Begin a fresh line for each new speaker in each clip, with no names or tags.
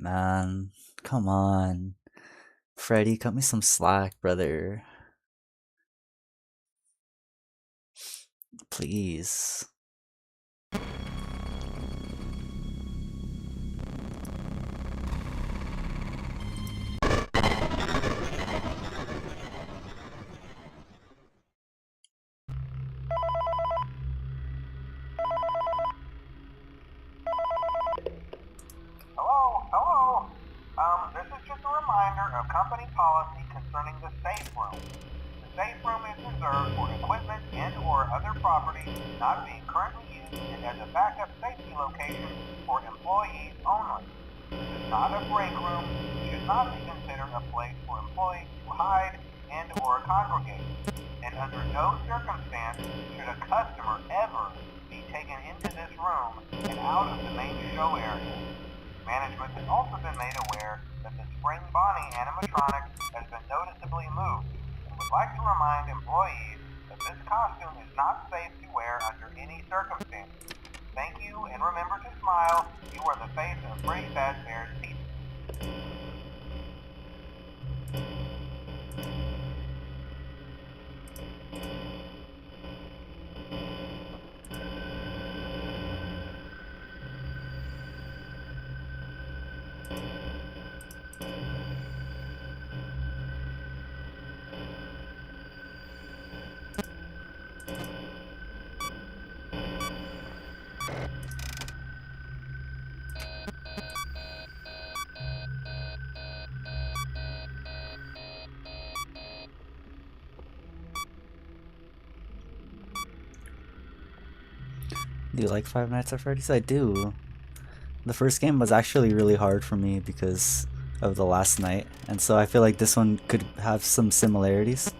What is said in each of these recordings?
man. Come on. Freddy, cut me some slack, brother. Please.
Hello? This is just a reminder of company policy concerning the safe room. The safe room is reserved for equipment and or other property not being currently used and as a backup safety location for employees only. This is not a break room, should not be considered a place for employees to hide and or congregate. And under no circumstance should a customer ever be taken into this room and out of the main show area. Management has also been made aware that the Spring Bonnie animatronic has been noticeably moved and would like to remind employees that this costume is not safe to wear under any circumstances. Thank you, and remember to smile. You are the face of Freddy Fazbear's Pizza.
Do you like Five Nights at Freddy's? I do. The first game was actually really hard for me because of the last night, and so I feel like this one could have some similarities.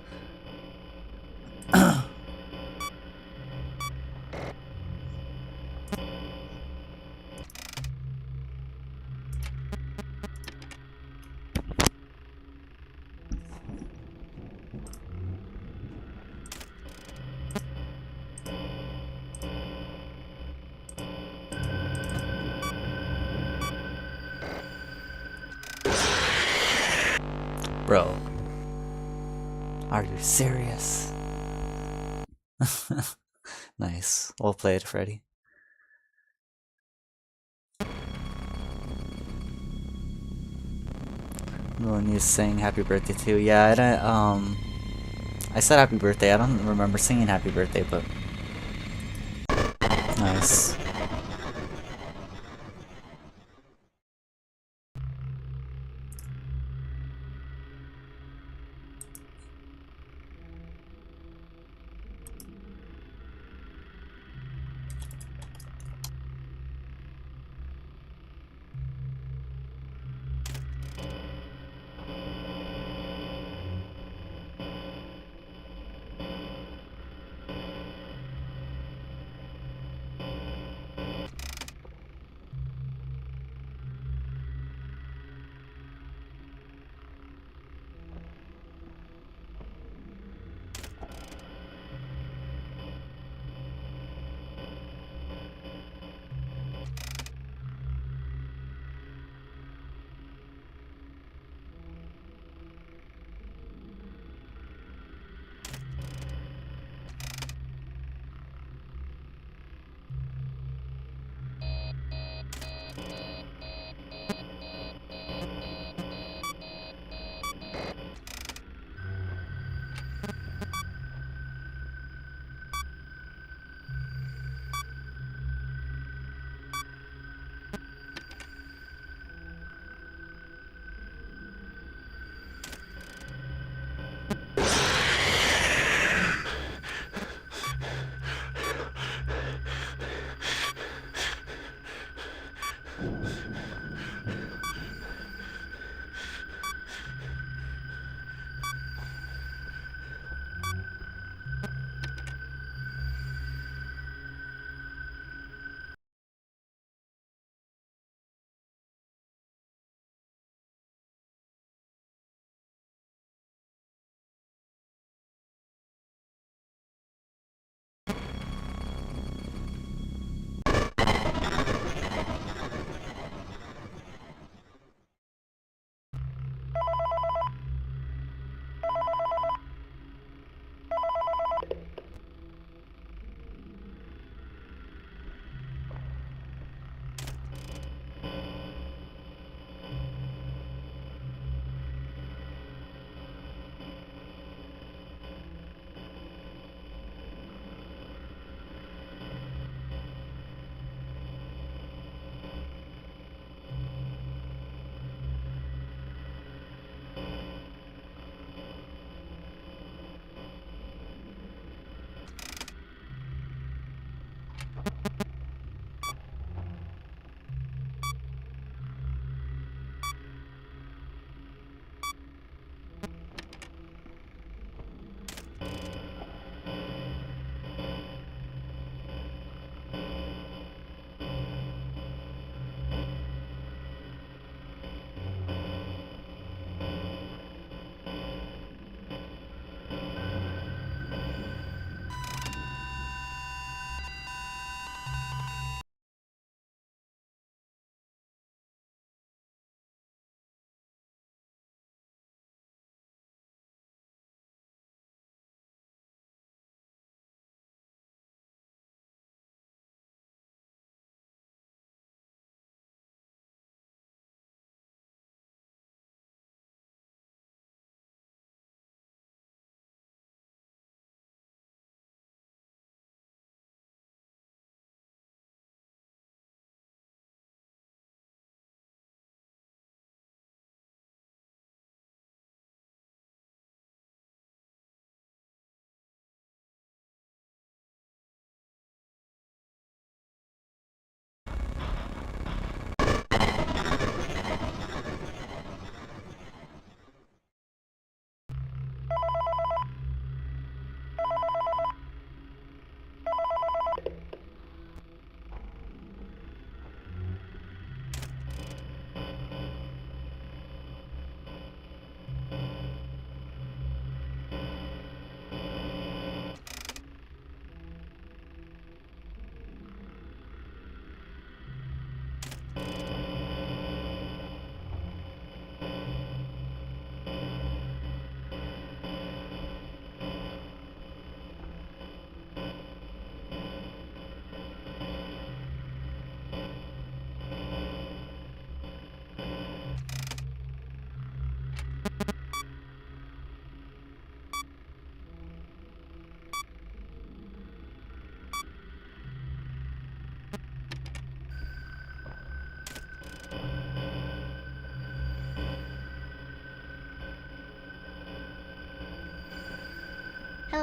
Bro, are you serious? Nice. Well played, Freddy. Melania's saying happy birthday too. Yeah, I don't, I said happy birthday. I don't remember singing happy birthday, but nice.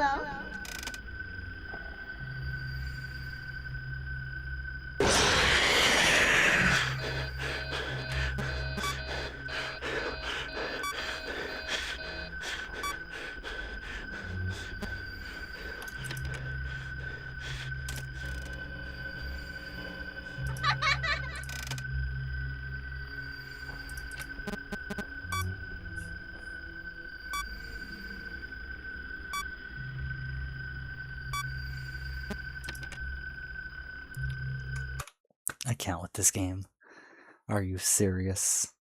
Hello?
I can't with this game. Are you serious?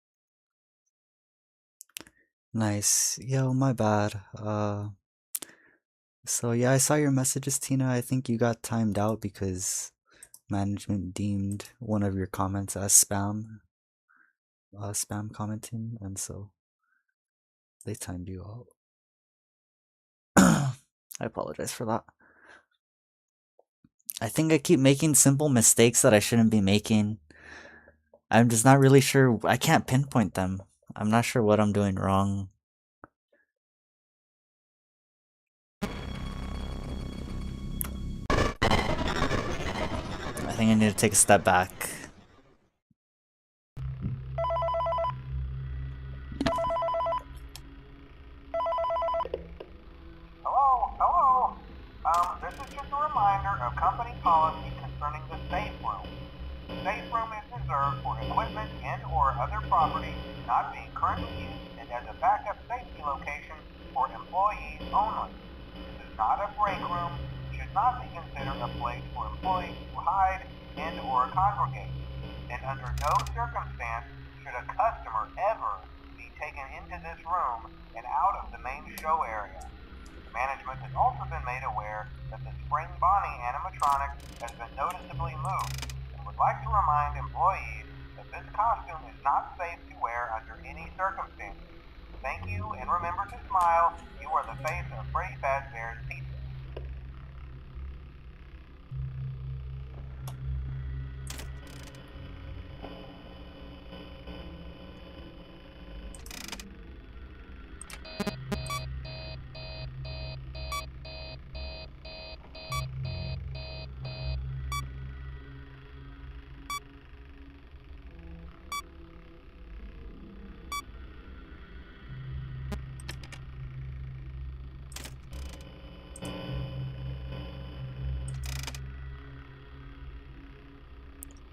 Nice. Yo, my bad. So yeah, I saw your messages, Tina. I think you got timed out because management deemed one of your comments as spam. Spam commenting, and so they timed you out. I apologize for that. I think I keep making simple mistakes that I shouldn't be making. I'm just not really sure. I can't pinpoint them. I'm not sure what I'm doing wrong. I think I need to take a step back.
Hello? This is just a reminder of company policy concerning the safe room. The safe room is reserved for equipment and or other property not being currently used and as a backup safety location for employees only. This is not a break room, should not be considered a place for employees to hide and or congregate. And under no circumstance should a customer ever be taken into this room and out of the main show area. Management has also been made aware that the Spring Bonnie animatronic has been noticeably moved and would like to remind employees that this costume is not safe to wear under any circumstances. Thank you, and remember to smile. You are the face of Freddy Fazbear's Pizza.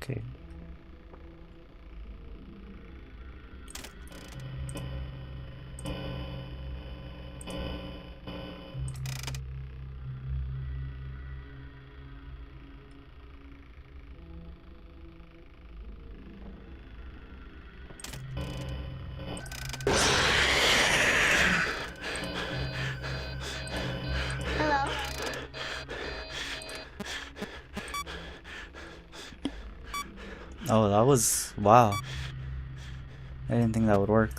Okay.
Hello?
Oh, that was... wow. I didn't think that would work.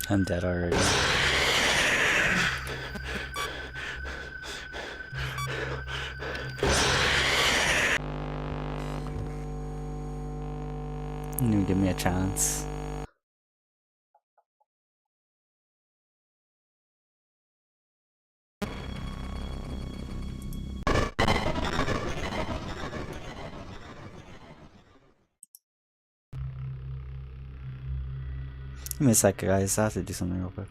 I'm dead already. You didn't give me a chance. Give me a sec, guys. I have to do something real quick.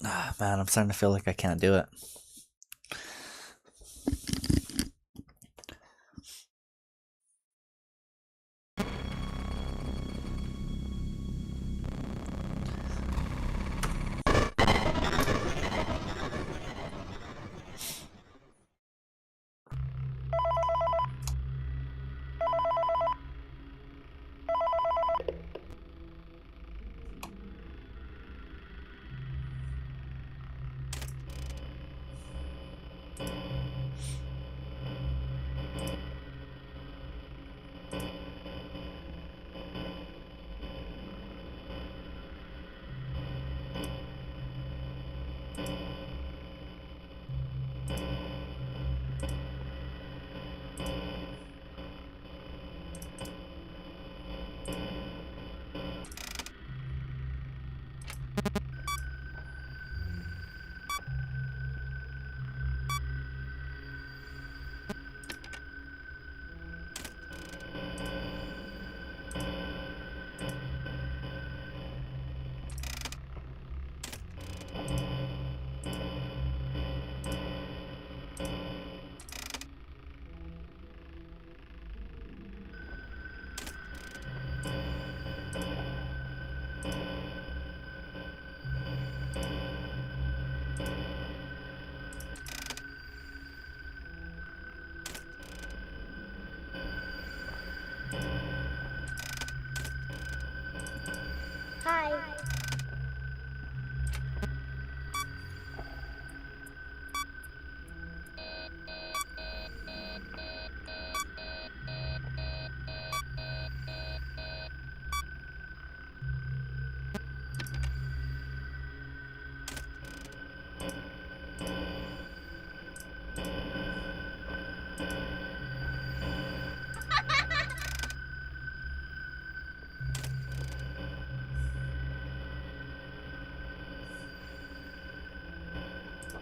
Ah, man, I'm starting to feel like I can't do it.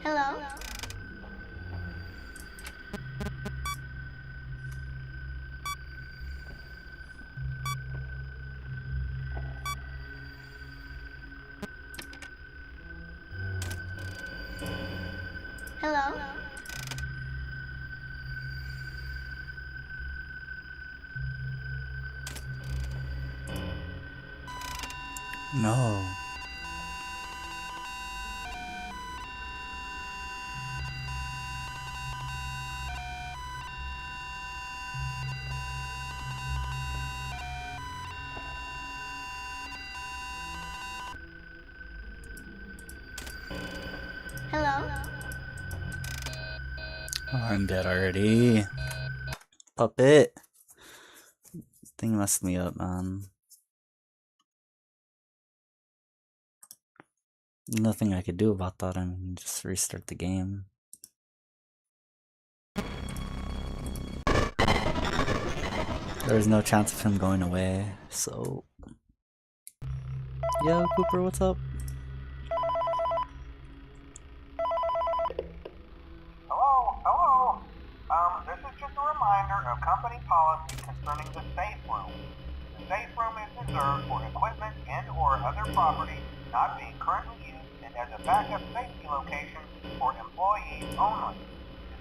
Hello? Hello?
No.
Hello?
Oh, I'm dead already. Puppet. Thing messed me up, man. Nothing I could do about that. I mean, just restart the game. There's no chance of him going away, so... Yo, Cooper, what's up?
Hello? This is just a reminder of company policy concerning the safe room. The safe room is reserved for equipment and or other property not being currently used and as a backup safety location for employees only.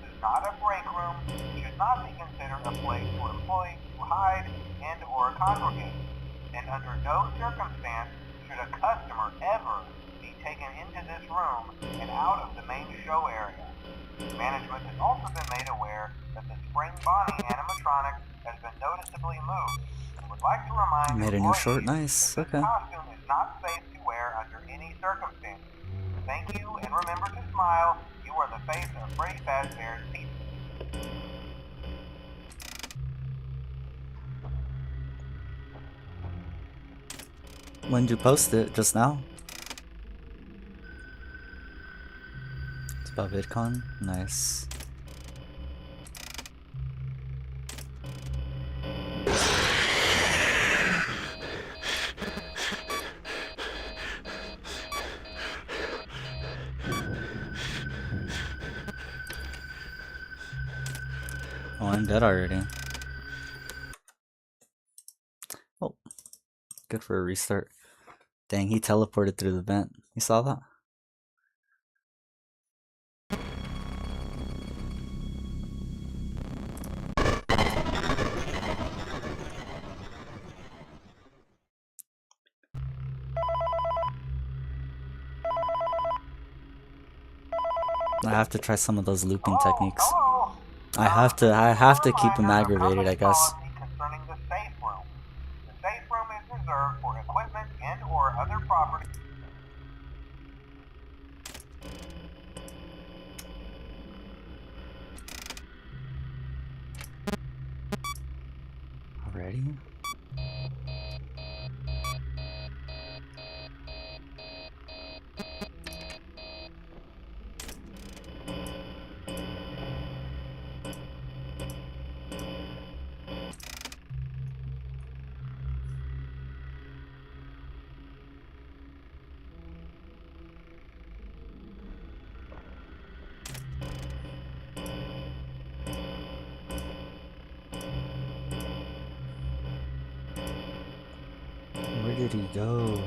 This is not a break room. It should not be considered a place for employees to hide and or congregate. And under no circumstance should a customer ever be taken into this room and out of the main show area. Management has also been made aware that the Spring Bonnie animatronic has been noticeably moved and would like to remind
Made a new short,
employees
nice,
that this
okay.
costume is not safe to wear under any circumstances. Thank you, and remember to smile. You are the face of Freddy Fazbear's Pizza.
When did you post it? Just now? It's about VidCon? Nice. Oh, I'm dead already. Oh, good for a restart. Dang, he teleported through the vent. You saw that? I have to try some of those looping techniques. I have to keep him aggravated, I guess.
Concerning the safe room. The safe room is reserved for equipment and or other property.
Already? Where did he go?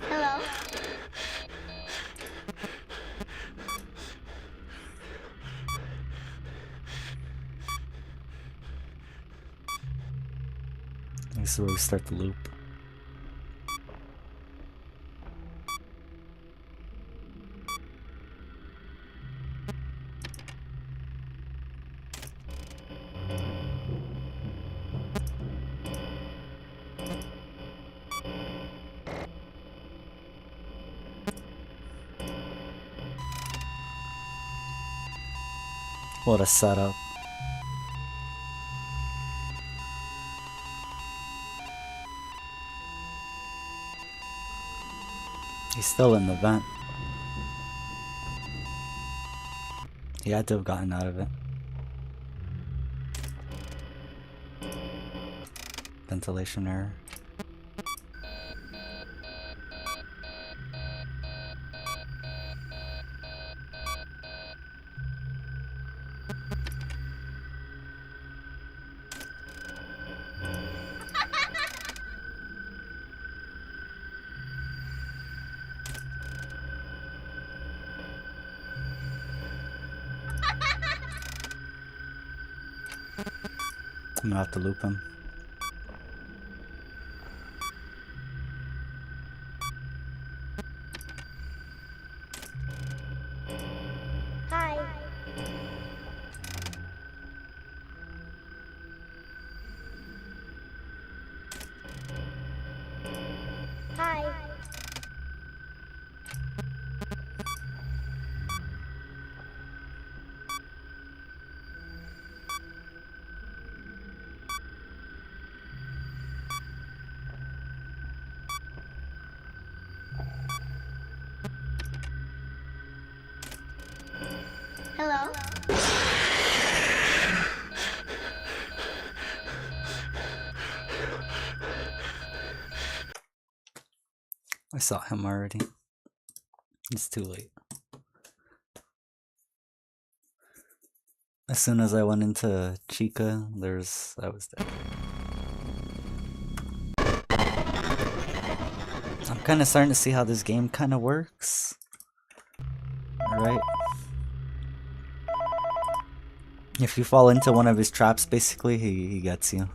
Hello?
This is where we start the loop. What a setup. He's still in the vent. He had to have gotten out of it. Ventilation error. I'm gonna have to loop him.
Hi. Hi. Hello?
I saw him already. It's too late. As soon as I went into Chica, I was dead. I'm kind of starting to see how this game kind of works. Right? If you fall into one of his traps, basically, he gets you.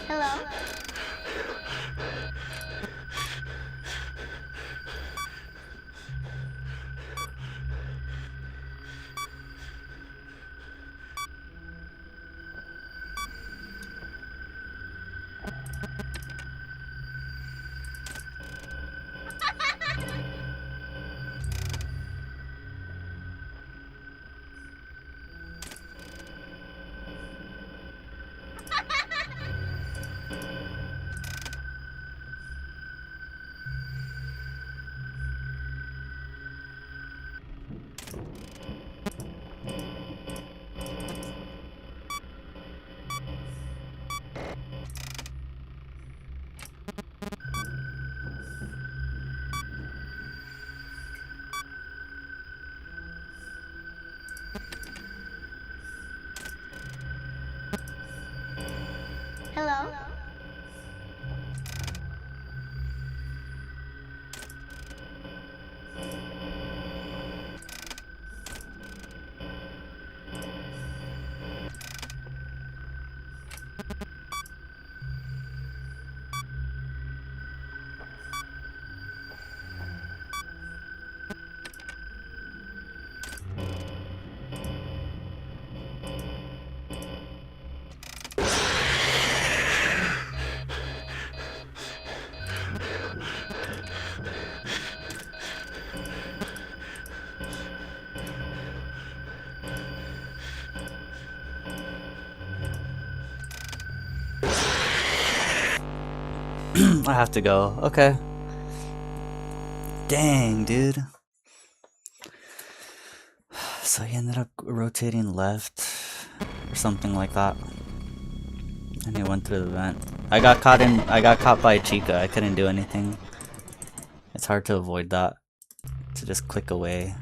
Hello? Hello?
I have to go. Okay. Dang, dude. So he ended up rotating left or something like that. And he went through the vent. I got caught by Chica. I couldn't do anything. It's hard to avoid that. To just click away.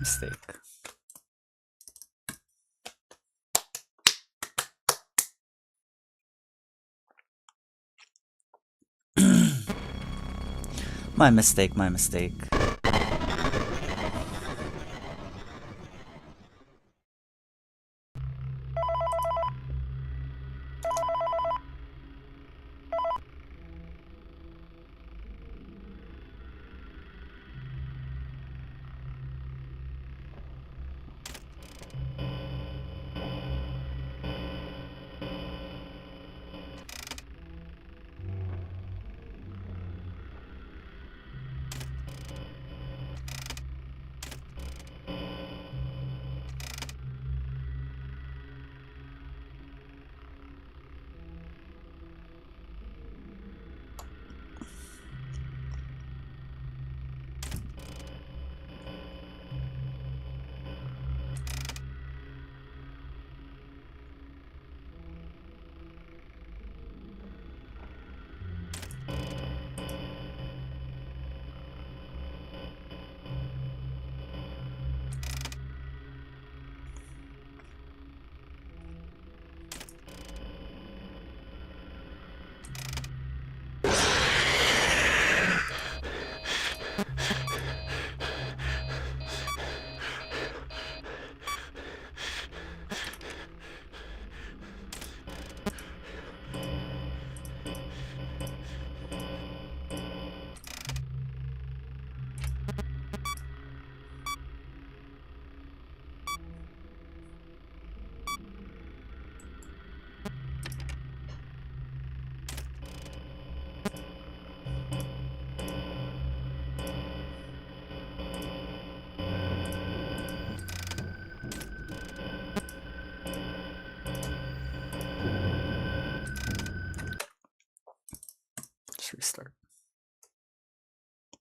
Mistake. My mistake, my mistake.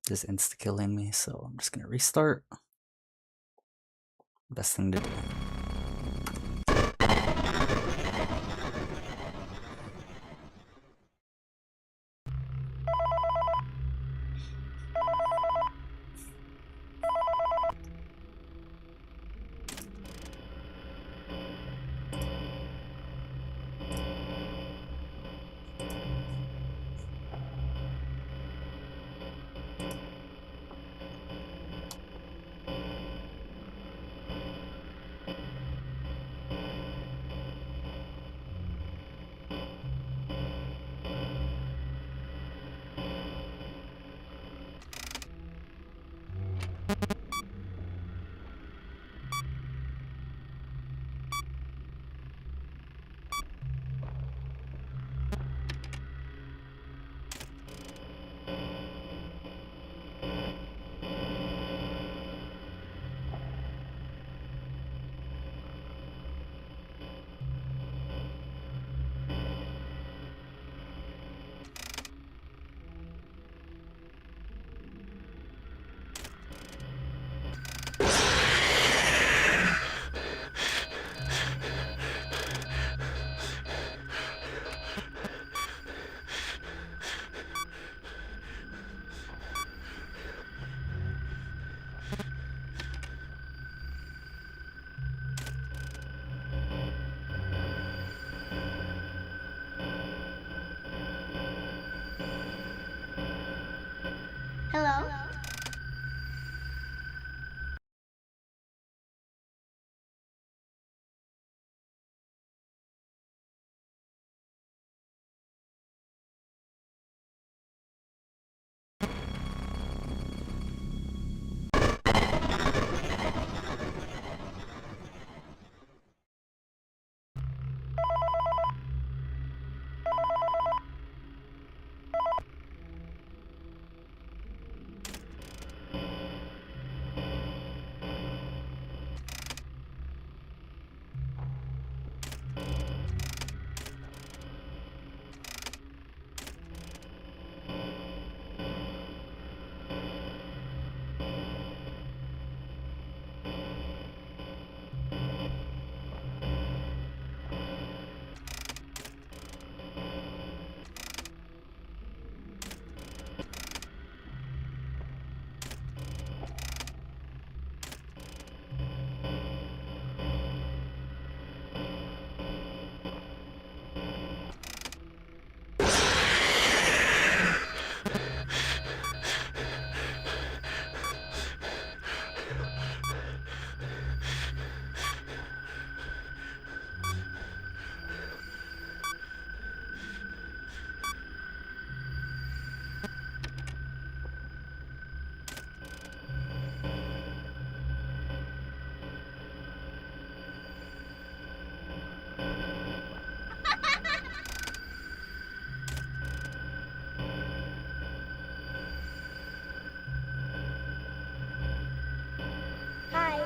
just insta-killing me, so I'm just gonna restart. Best thing to do.
Hello? Hi.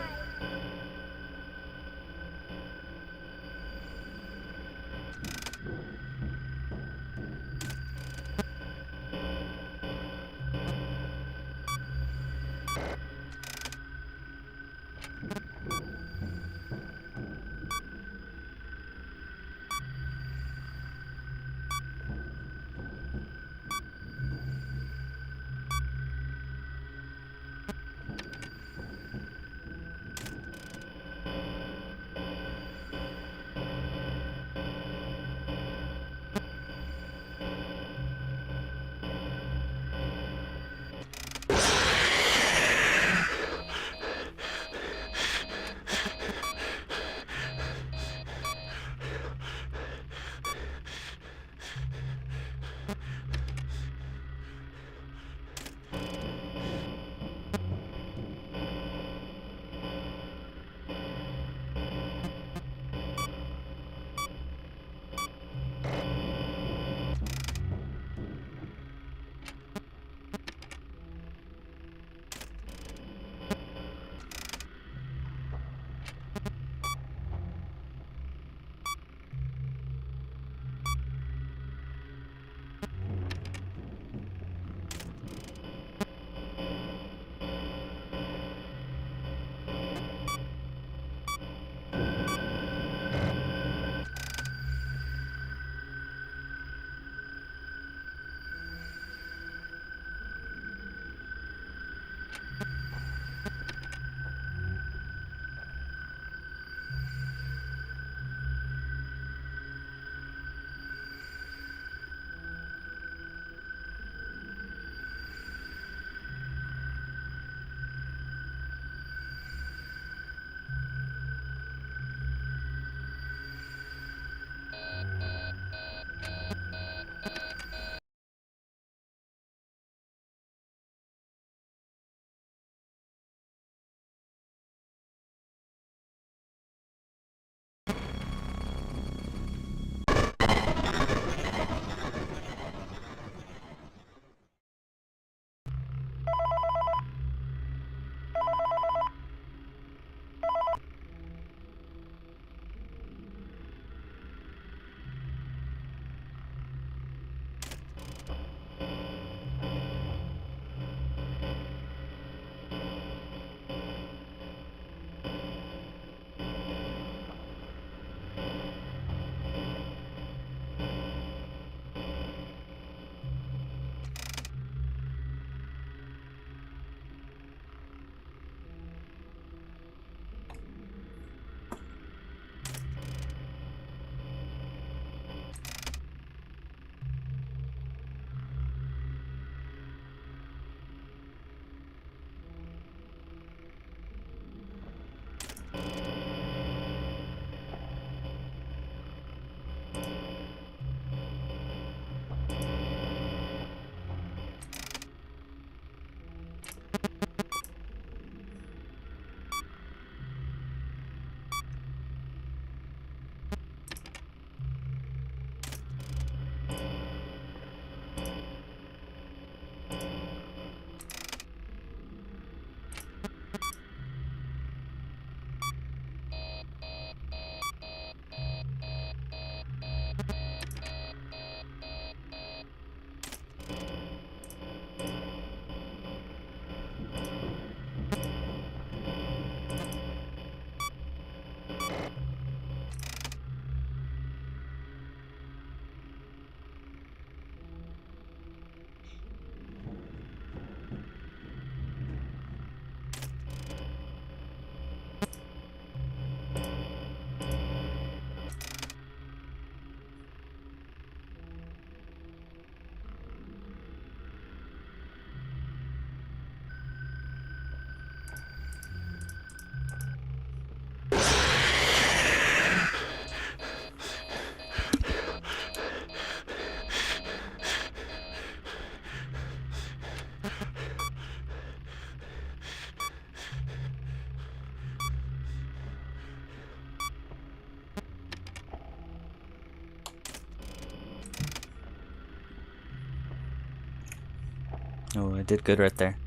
Oh, I did good right there.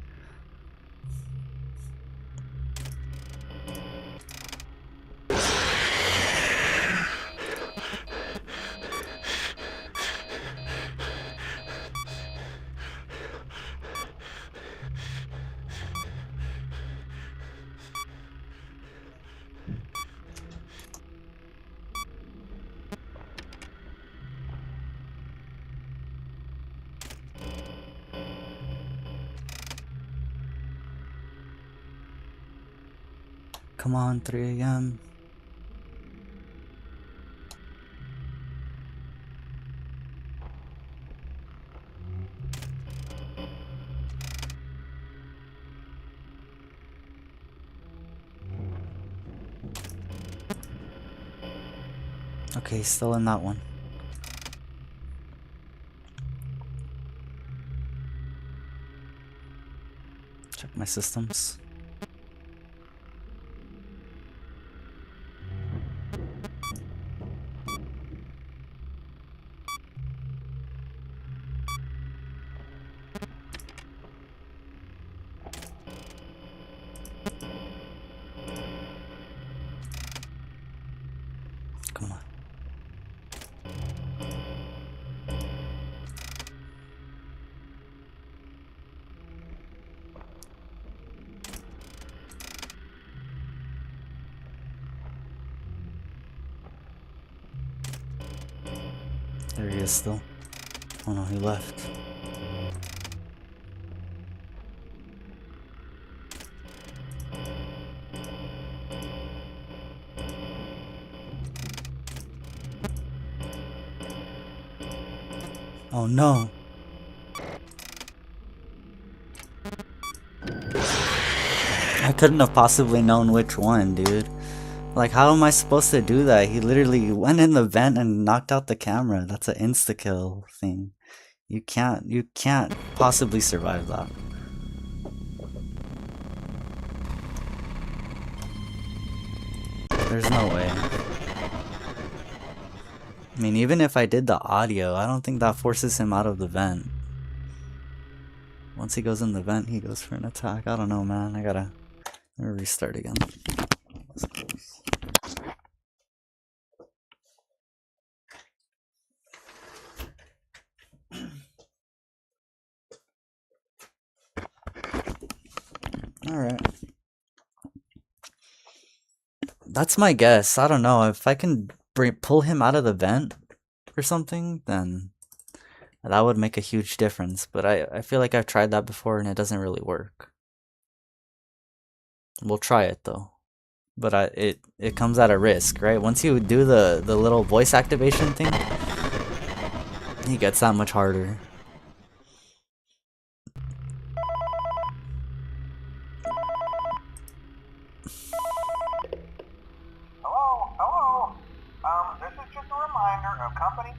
Come on, 3 a.m. Okay, still in that one. Check my systems. Come on. There he is still. Oh no, he left. Oh no. I couldn't have possibly known which one, dude. Like, how am I supposed to do that? He literally went in the vent and knocked out the camera. That's an insta-kill thing. You can't possibly survive that. There's no way. I mean, even if I did the audio, I don't think that forces him out of the vent. Once he goes in the vent, he goes for an attack. I don't know, man. I gotta restart again. Alright. That's my guess. I don't know. If I can pull him out of the vent or something, then that would make a huge difference. But I feel like I've tried that before and it doesn't really work. We'll try it though. But it comes at a risk, right? Once you do the little voice activation thing, it gets that much harder.
Hello? This is just a reminder of company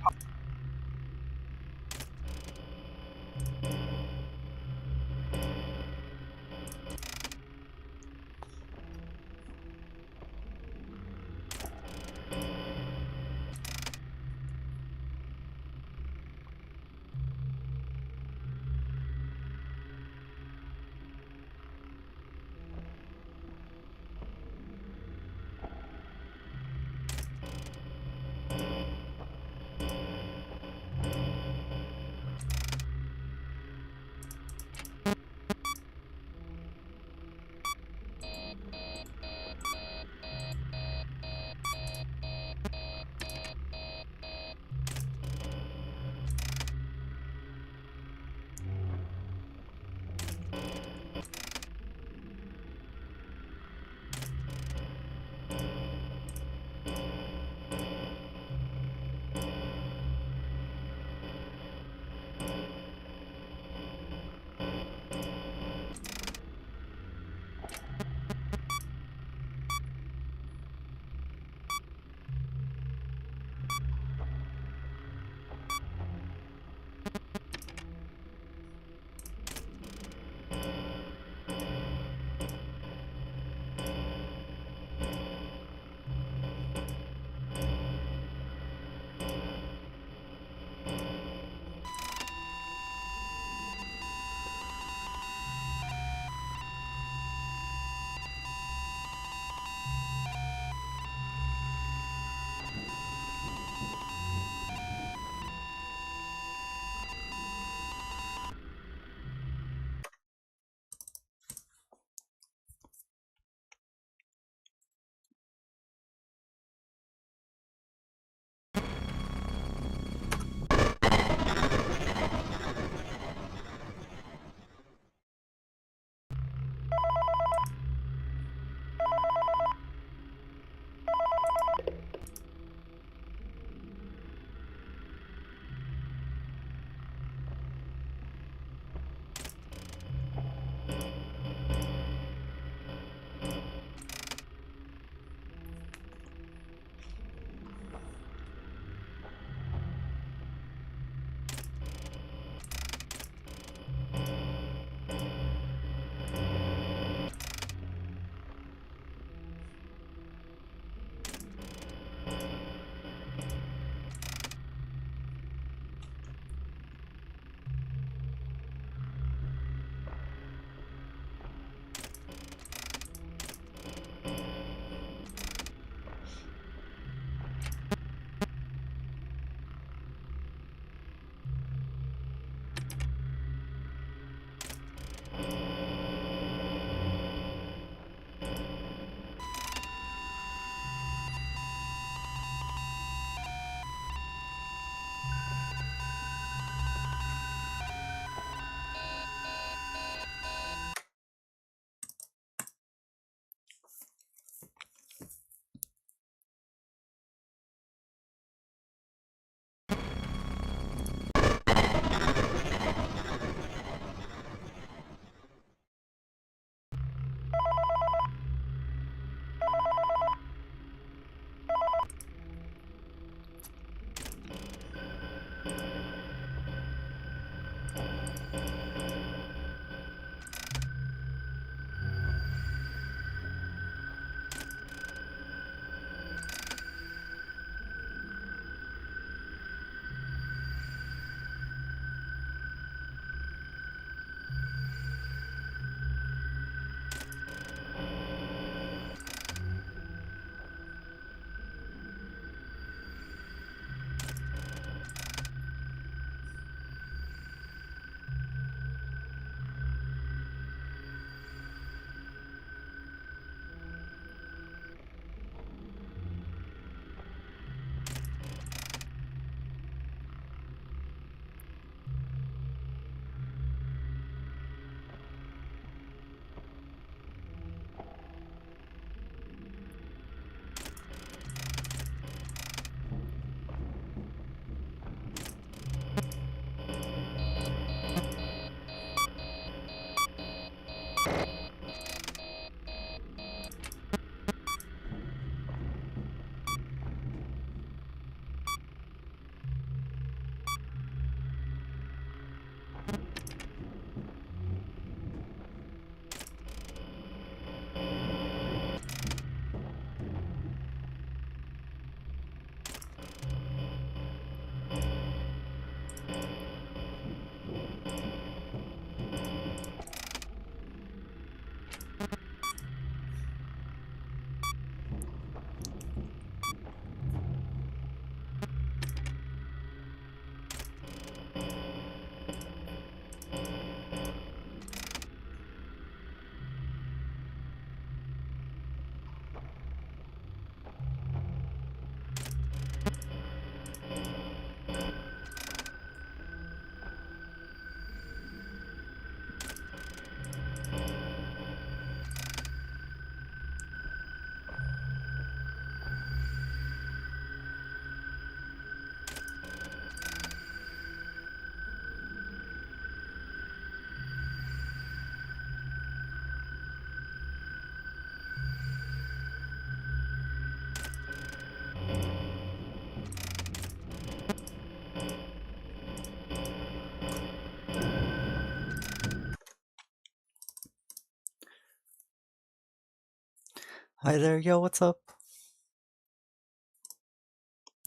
Hi there, yo, what's up?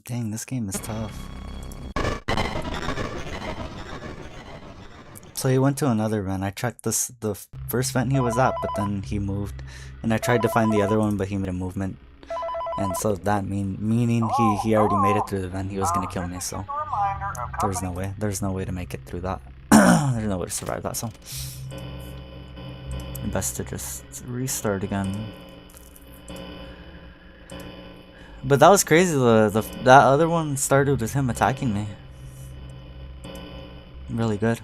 Dang, this game is tough. So he went to another vent. I checked the first vent he was at, but then he moved, and I tried to find the other one, but he made a movement, and so that meaning he already made it through the vent. He was gonna kill me, so there's no way. There's no way to make it through that. There's no way to survive that. So best to just restart again. But that was crazy. That other one started with him attacking me. Really good.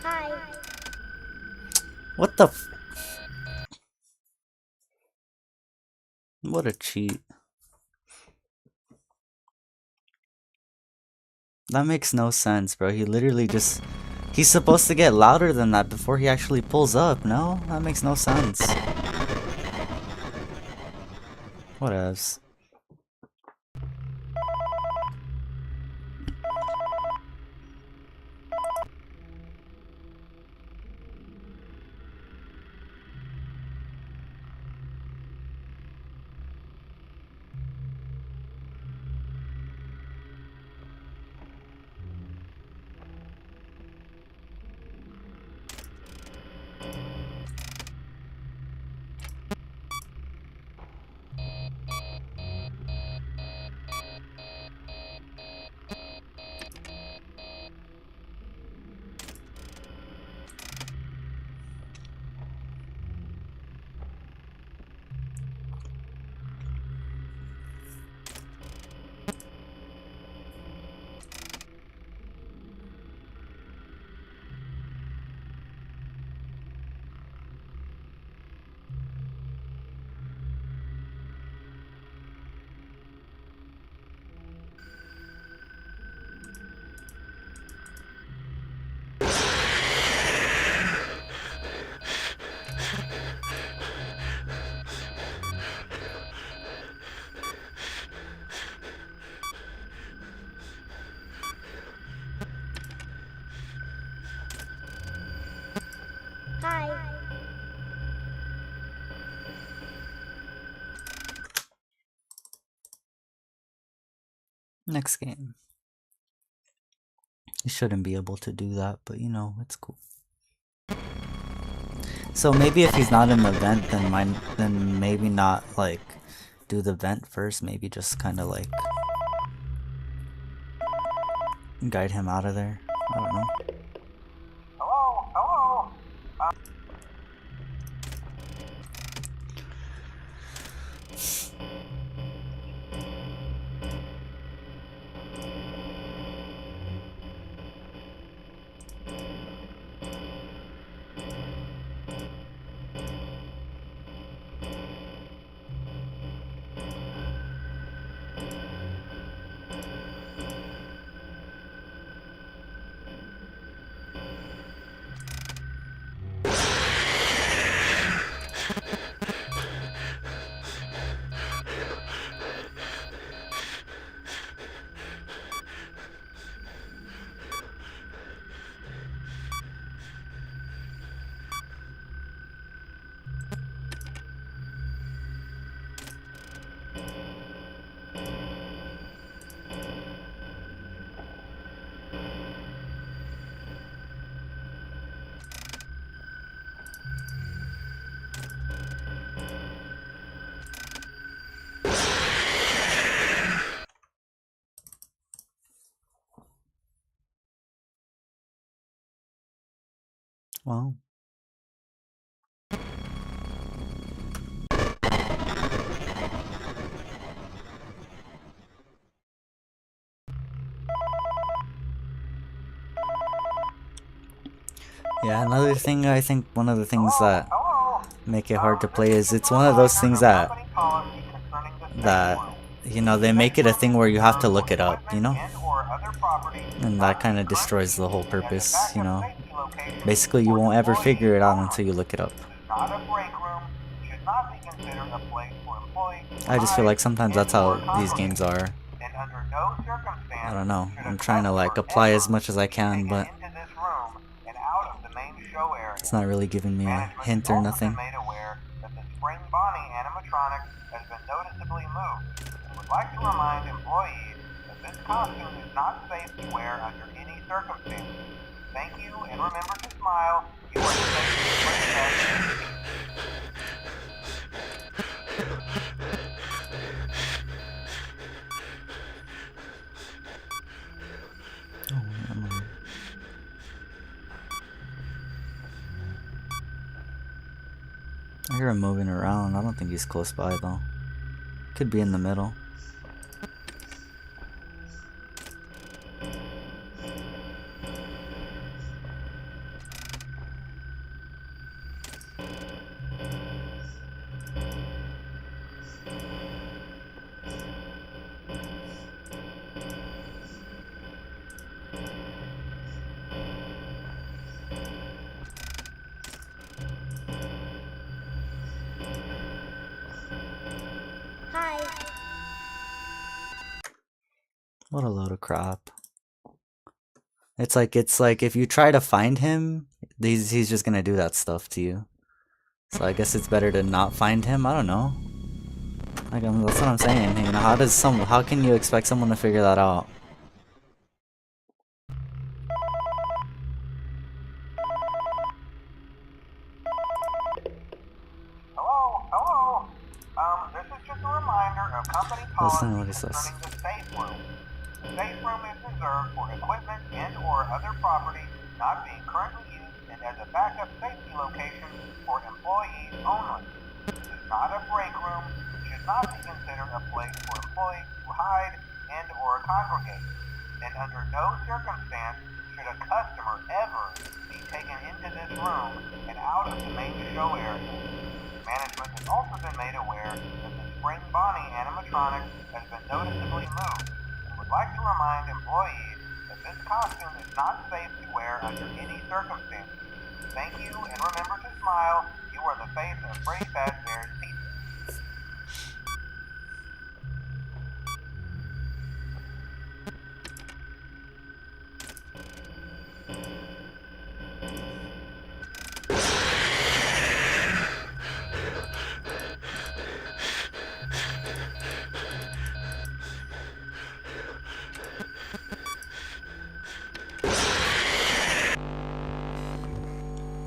Hi.
What the f- What a cheat. That makes no sense, bro. He literally just... He's supposed to get louder than that before he actually pulls up, no? That makes no sense. Whatevs.
Hi.
Next game. You shouldn't be able to do that, but you know, it's cool. So maybe if he's not in the vent, then maybe not like do the vent first. Maybe just kind of like guide him out of there. I don't know.
Hello? Hello?
Well, yeah, another thing, I think one of the things that make it hard to play is it's one of those things that you know, they make it a thing where you have to look it up, you know? And that kind of destroys the whole purpose, you know? Basically, you won't ever figure it out until you look it up. I just feel like sometimes that's how these games are. I don't know. I'm trying to like apply as much as I can, but it's not really giving me a hint or nothing.
Would like to remind employees that this costume is not safe to wear under any circumstances. Thank you, and remember to smile. You are the safest.
I hear him moving around. I don't think he's close by though. Could be in the middle.
Hi.
What a load of crap. It's like if you try to find him, he's just gonna do that stuff to you. So I guess it's better to not find him. I don't know. Like that's what I'm saying. You know, how can you expect someone to figure that out?
Hello? This is just a reminder of company policy concerning the safe room. The safe room is reserved for equipment and or other property not being currently used and as a backup safety location for employees only. This is not a break room, should not be considered a place for employees to hide and or congregate. And under no circumstance should a customer ever be taken into this room and out of the main show area. Management has also been made aware that the Spring Bonnie animatronic has been noticeably moved and would like to remind employees that this costume is not safe to wear under any circumstances. Thank you, and remember to smile. You are the face of Freddy Fazbear's Pizza.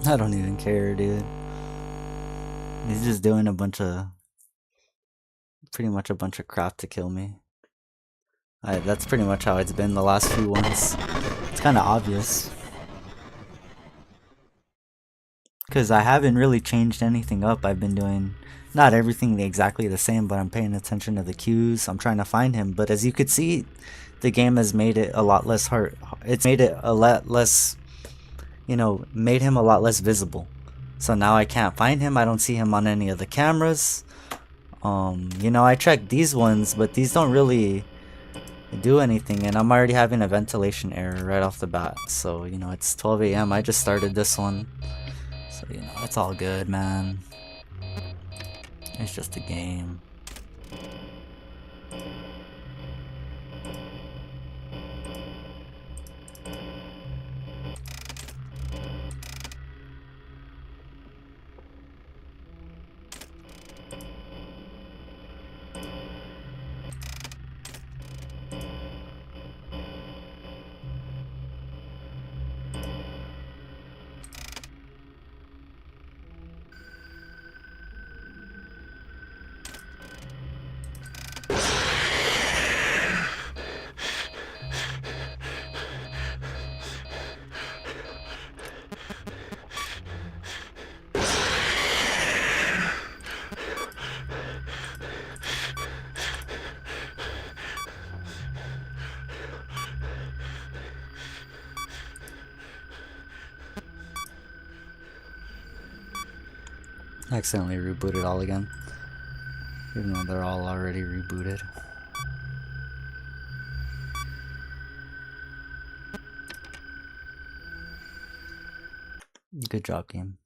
I don't even care, dude. He's just doing pretty much a bunch of crap to kill me. That's pretty much how it's been the last few ones. It's kind of obvious. Because I haven't really changed anything up. I've been doing not everything exactly the same, but I'm paying attention to the cues. I'm trying to find him. But as you could see, the game has made it a lot less hard. It's made it a lot less, made him a lot less visible. So now I can't find him. I don't see him on any of the cameras. I checked these ones, but these don't really do anything, and I'm already having a ventilation error right off the bat. So, it's 12 a.m. I just started this one. So, it's all good, man. It's just a game. I accidentally rebooted all again, even though they're all already rebooted. Good job, game.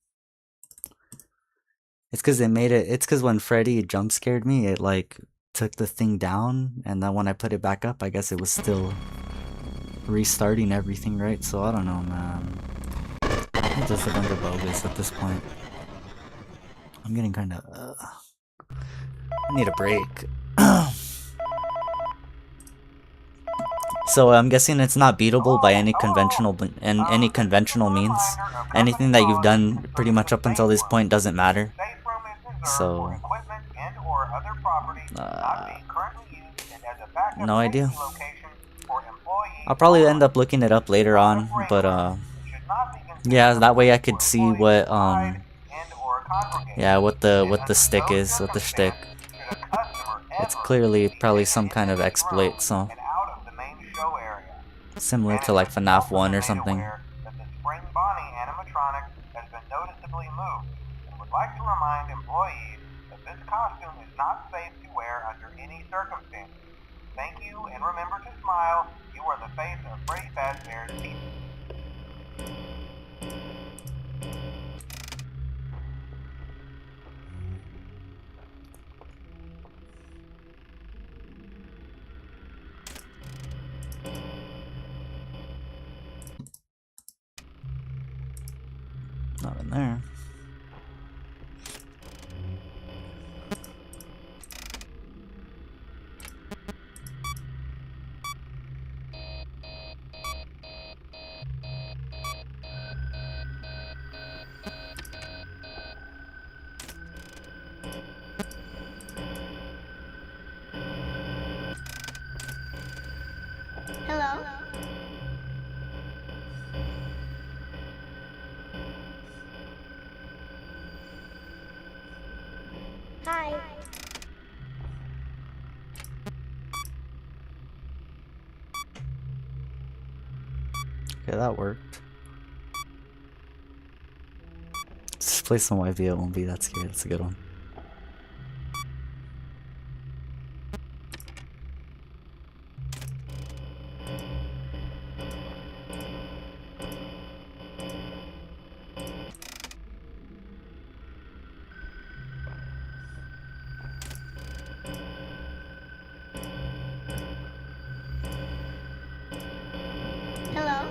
It's because when Freddy jump scared me, it like took the thing down, and then when I put it back up, I guess it was still restarting everything, right? So I don't know, man. It's just a bunch of bogus at this point. I'm getting kind of. I need a break. So I'm guessing it's not beatable by any conventional means. Anything that you've done pretty much up until this point doesn't matter. So no idea. I'll probably end up looking it up later on, but yeah, that way I could see what what the stick is, what the shtick. It's clearly probably some kind of exploit, so similar to like FNAF 1 or something.
That the spring Bonnie animatronic has been noticeably moved, and would like to remind employees that this costume is not safe to wear under any circumstances. Thank you, and remember to smile. You are the face of Freddy Fazbear's Pizza.
Not in there.
Hello? Hi.
Okay, that worked. Just play some YV, it won't be that scary. That's a good one.
Hello?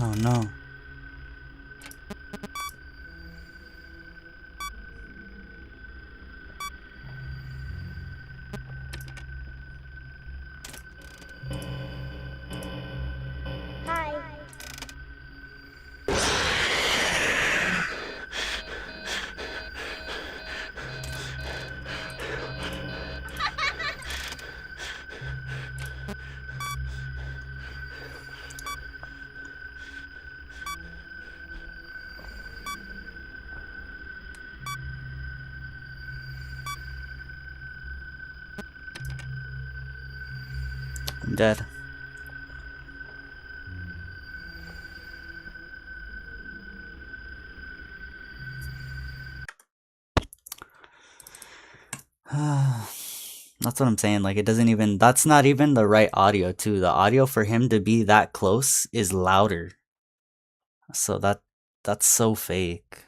Oh no.
Hi.
I'm dead. That's what I'm saying. Like, it doesn't even. That's not even the right audio, too. The audio for him to be that close is louder. So that's so fake.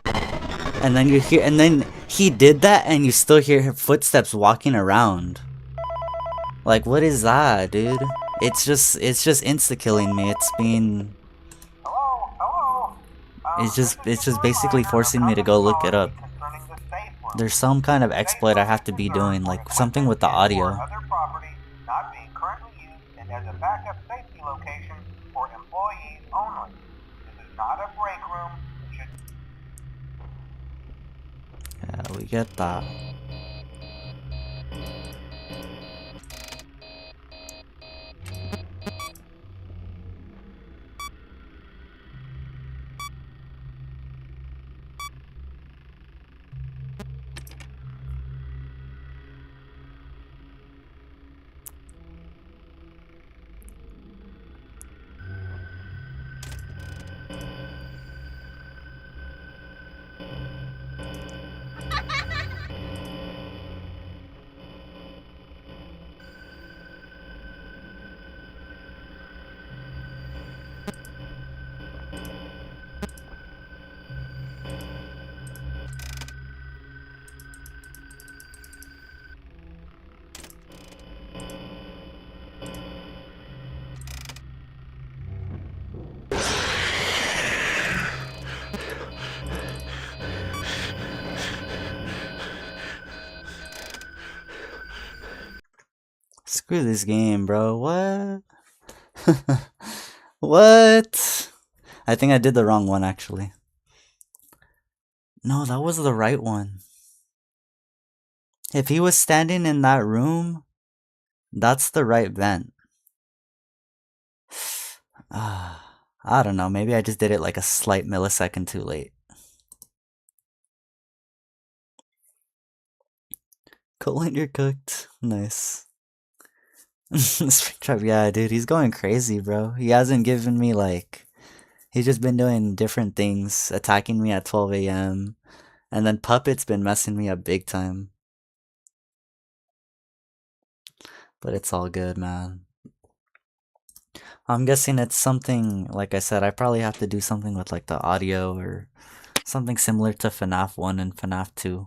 And then you hear, and then he did that, and you still hear her footsteps walking around. Like, what is that, dude? It's just insta killing me. It's being.
Hello? Hello?
It's just basically forcing me to go look it up. There's some kind of exploit I have to be doing, like something with the audio.
Other property not being currently used and as a backup safety location for employees only. This is not a break room.
Yeah, we get that. Screw this game, bro. What? What? I think I did the wrong one, actually. No, that was the right one. If he was standing in that room, that's the right vent. I don't know. Maybe I just did it like a slight millisecond too late. Colon, you're cooked. Nice. Yeah, dude, he's going crazy, bro. He hasn't given me like. He's just been doing different things, attacking me at 12 a.m. And then Puppet's been messing me up big time. But it's all good, man. I'm guessing it's something, like I said, I probably have to do something with like the audio or something similar to FNAF 1 and FNAF 2.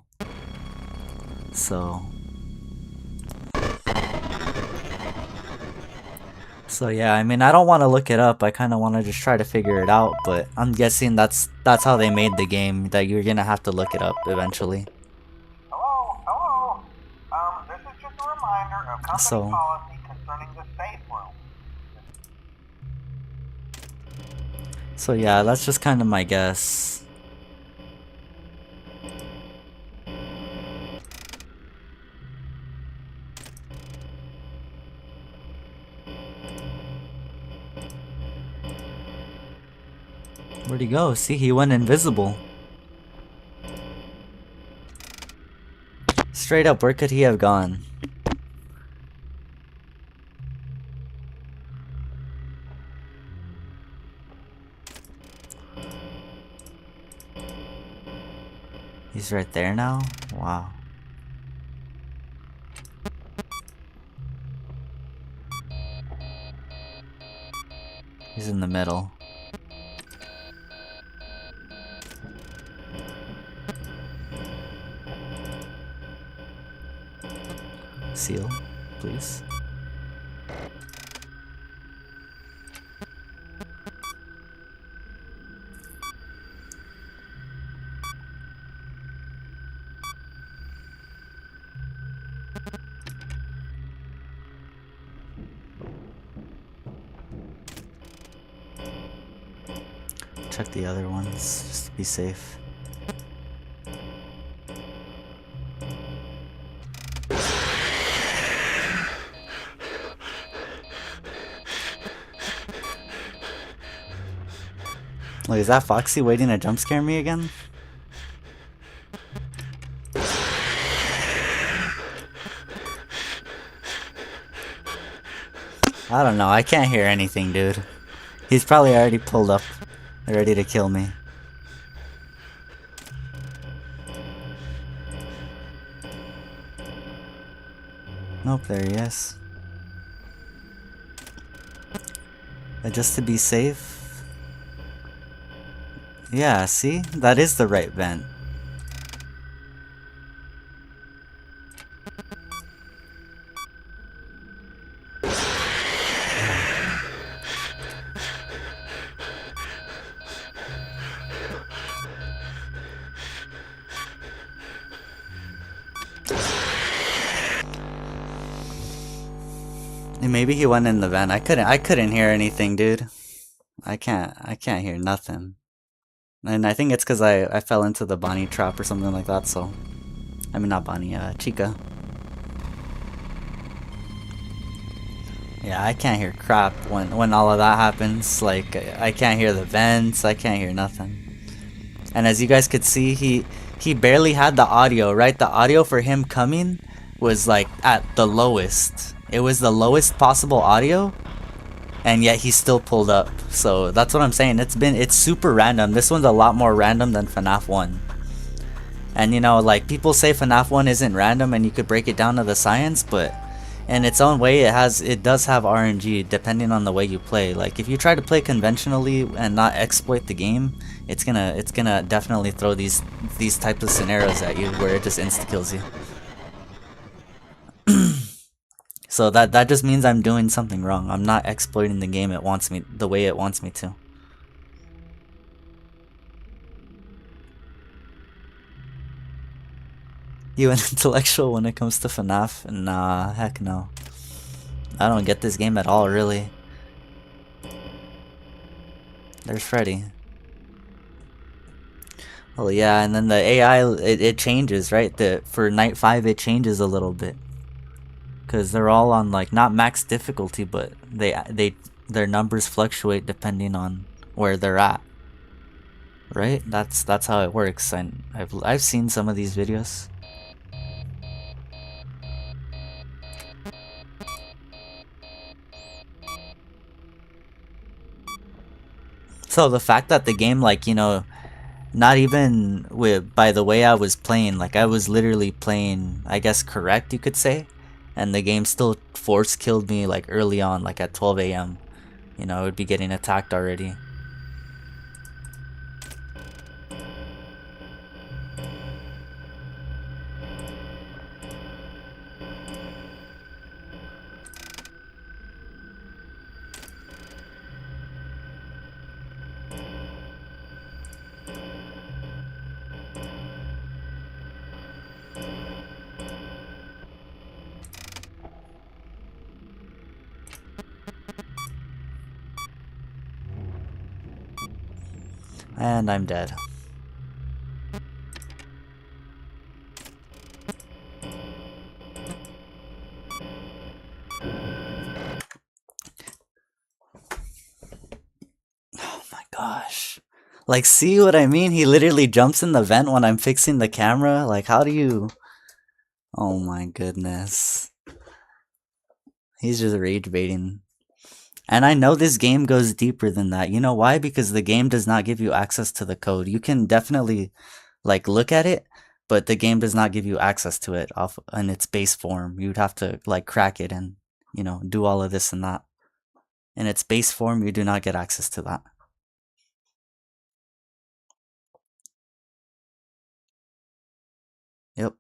So yeah, I mean, I don't want to look it up. I kind of want to just try to figure it out, but I'm guessing that's how they made the game, that you're going to have to look it up eventually.
Hello? This is just a reminder of company policy concerning the safe room.
So yeah, that's just kind of my guess. Where'd he go? See, he went invisible. Straight up, where could he have gone? He's right there now? Wow. He's in the middle. Seal, please. Check the other ones just to be safe. Like, is that Foxy waiting to jump scare me again? I don't know, I can't hear anything, dude. He's probably already pulled up, ready to kill me. Nope, there he is. But just to be safe... Yeah, see? That is the right vent. Maybe he went in the vent. I couldn't hear anything, dude. I can't hear nothing. And I think it's because I fell into the Bonnie trap or something like that, so... I mean, not Bonnie, Chica. Yeah, I can't hear crap when all of that happens. Like, I can't hear the vents, I can't hear nothing. And as you guys could see, he barely had the audio, right? The audio for him coming was like at the lowest. It was the lowest possible audio, and yet he still pulled up. So that's what I'm saying. It's super random. This one's a lot more random than FNAF 1. And you know, like, people say FNAF 1 isn't random and you could break it down to the science, but in its own way it does have RNG depending on the way you play. Like, if you try to play conventionally and not exploit the game, it's gonna definitely throw these types of scenarios at you where it just insta kills you. So that just means I'm doing something wrong. I'm not exploiting the game the way it wants me to. You an intellectual when it comes to FNAF? Nah, heck no. I don't get this game at all, really. There's Freddy. Well, yeah, and then the AI, it changes, right? For Night 5, it changes a little bit. Because they're all on, like, not max difficulty, but their numbers fluctuate depending on where they're at. Right? That's how it works. And I've seen some of these videos. So the fact that the game, like, you know, not even by the way I was playing, like, I was literally playing, I guess, correct, you could say. And the game still force killed me, like, early on, like at 12 AM. You know, I would be getting attacked already. And I'm dead. Oh my gosh. Like, see what I mean? He literally jumps in the vent when I'm fixing the camera. Like, how do you... Oh my goodness. He's just rage baiting. And I know this game goes deeper than that. You know why? Because the game does not give you access to the code. You can definitely, like, look at it, but the game does not give you access to it off in its base form. You'd have to, like, crack it and, you know, do all of this and that. In its base form, you do not get access to that. Yep.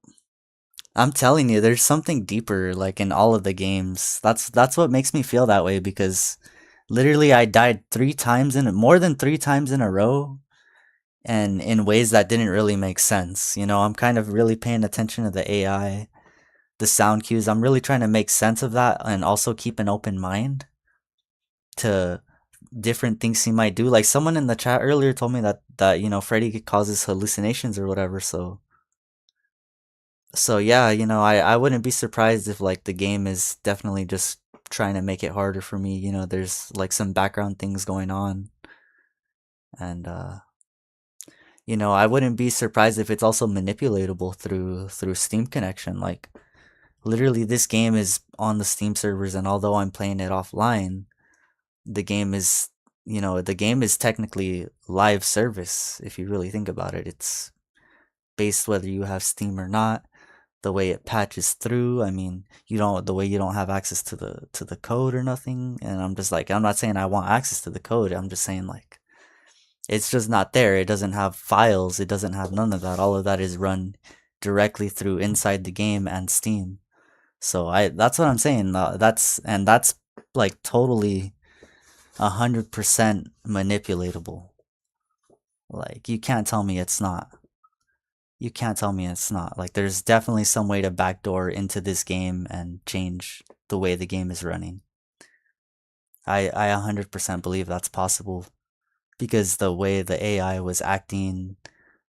I'm telling you, there's something deeper, like, in all of the games. That's what makes me feel that way, because literally I died more than 3 times in a row, and in ways that didn't really make sense. You know, I'm kind of really paying attention to the AI, the sound cues. I'm really trying to make sense of that and also keep an open mind to different things he might do. Like someone in the chat earlier told me that Freddy causes hallucinations or whatever. So yeah, I wouldn't be surprised if like the game is definitely just trying to make it harder for me. There's like some background things going on, and I wouldn't be surprised if it's also manipulatable through Steam connection. Like literally, this game is on the Steam servers, and although I'm playing it offline, the game is the game is technically live service if you really think about it. It's based whether you have Steam or not. The way it patches through, I mean, the way you don't have access to the code or nothing. And I'm just like, I'm not saying I want access to the code. I'm just saying like it's just not there. It doesn't have files. It doesn't have none of that. All of that is run directly through inside the game and Steam. So that's what I'm saying. That's like totally 100% manipulatable. Like you can't tell me it's not. You can't tell me it's not. Like there's definitely some way to backdoor into this game and change the way the game is running. I 100% believe that's possible because the way the AI was acting,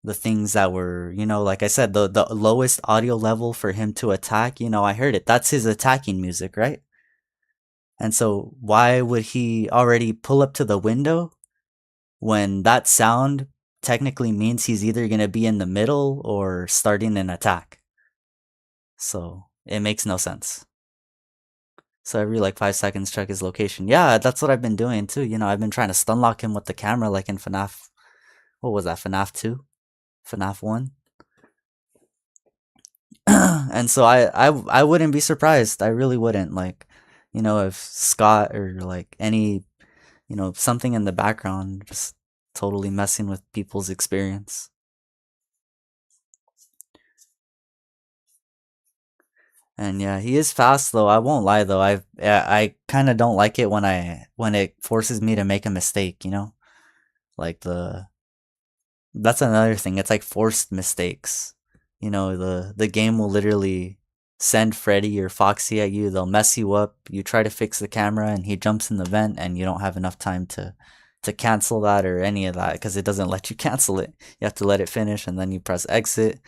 the things that were, like I said, the lowest audio level for him to attack, I heard it. That's his attacking music, right? And so why would he already pull up to the window when that sound technically means he's either going to be in the middle or starting an attack? So it makes no sense. So every like 5 seconds check his location. Yeah, that's what I've been doing too. I've been trying to stun lock him with the camera like in FNAF. What was that? FNAF 2? FNAF 1? And so I wouldn't be surprised. I really wouldn't. Like, if Scott or like any, something in the background just totally messing with people's experience. And yeah, he is fast though. I won't lie though. I kind of don't like it when it forces me to make a mistake. Like that's another thing. It's like forced mistakes. The game will literally send Freddy or Foxy at you. They'll mess you up. You try to fix the camera, and he jumps in the vent, and you don't have enough time to cancel that or any of that because it doesn't let you cancel it. You have to let it finish, and then you press exit,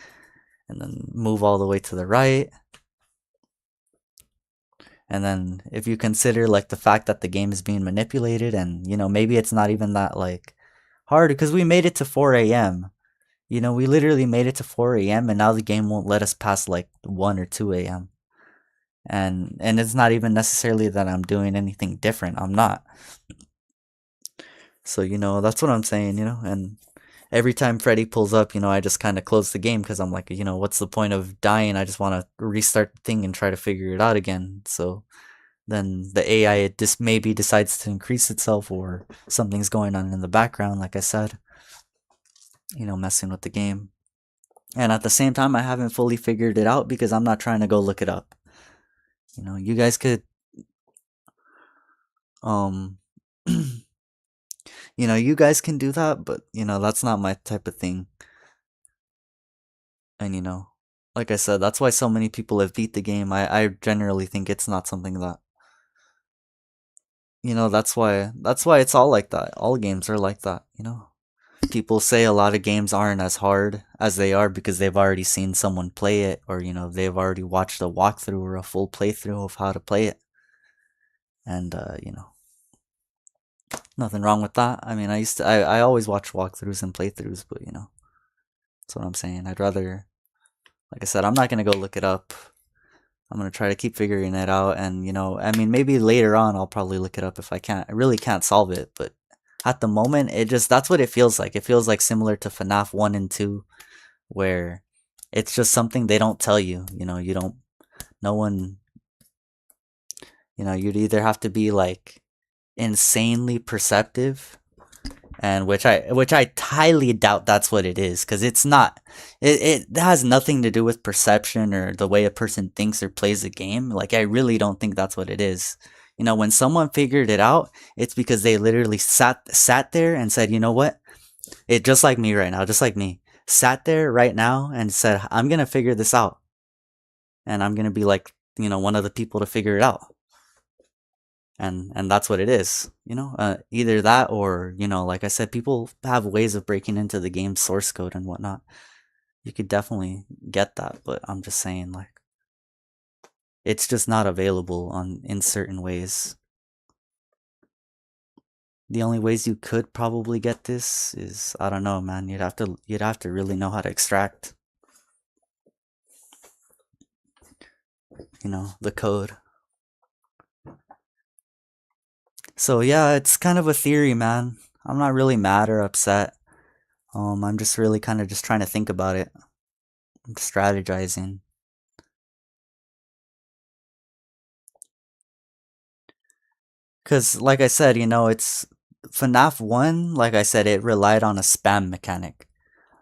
and then move all the way to the right. And then if you consider like the fact that the game is being manipulated, and maybe it's not even that like hard because we made it to 4 a.m. We literally made it to 4 a.m. and now the game won't let us past like 1 or 2 a.m. And it's not even necessarily that I'm doing anything different. I'm not. So, that's what I'm saying, and every time Freddy pulls up, I just kind of close the game because I'm like, what's the point of dying? I just want to restart the thing and try to figure it out again. So then the AI just maybe decides to increase itself or something's going on in the background, like I said, messing with the game. And at the same time, I haven't fully figured it out because I'm not trying to go look it up. You guys could, you guys can do that, but, that's not my type of thing. And, like I said, that's why so many people have beat the game. I generally think it's not something that, that's why it's all like that. All games are like that, People say a lot of games aren't as hard as they are because they've already seen someone play it or, they've already watched a walkthrough or a full playthrough of how to play it. And, nothing wrong with that. I mean, I always watch walkthroughs and playthroughs, but, that's what I'm saying. I'd rather, like I said, I'm not going to go look it up. I'm going to try to keep figuring it out. And, I mean, maybe later on I'll probably look it up if I can't. I really can't solve it, but at the moment, that's what it feels like. It feels like similar to FNAF 1 and 2, where it's just something they don't tell you. No one, you'd either have to be like insanely perceptive, and which I highly doubt that's what it is, because it's not. It has nothing to do with perception or the way a person thinks or plays a game. Like, I really don't think that's what it is. When someone figured it out, it's because they literally sat there and said, you know what? It just like me right now, just like me. Sat there right now and said, I'm going to figure this out. and I'm gonna be like, one of the people to figure it out. And that's what it is, either that or, like I said, people have ways of breaking into the game's source code and whatnot. You could definitely get that, but I'm just saying, like, it's just not available in certain ways. The only ways you could probably get this is, I don't know, man. You'd have to really know how to extract, the code. So yeah, it's kind of a theory, man. I'm not really mad or upset. I'm just really kind of just trying to think about it. I'm strategizing. Cause like I said, it's FNAF 1, like I said, it relied on a spam mechanic.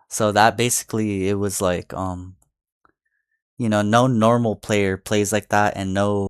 So that basically it was like no normal player plays like that, and no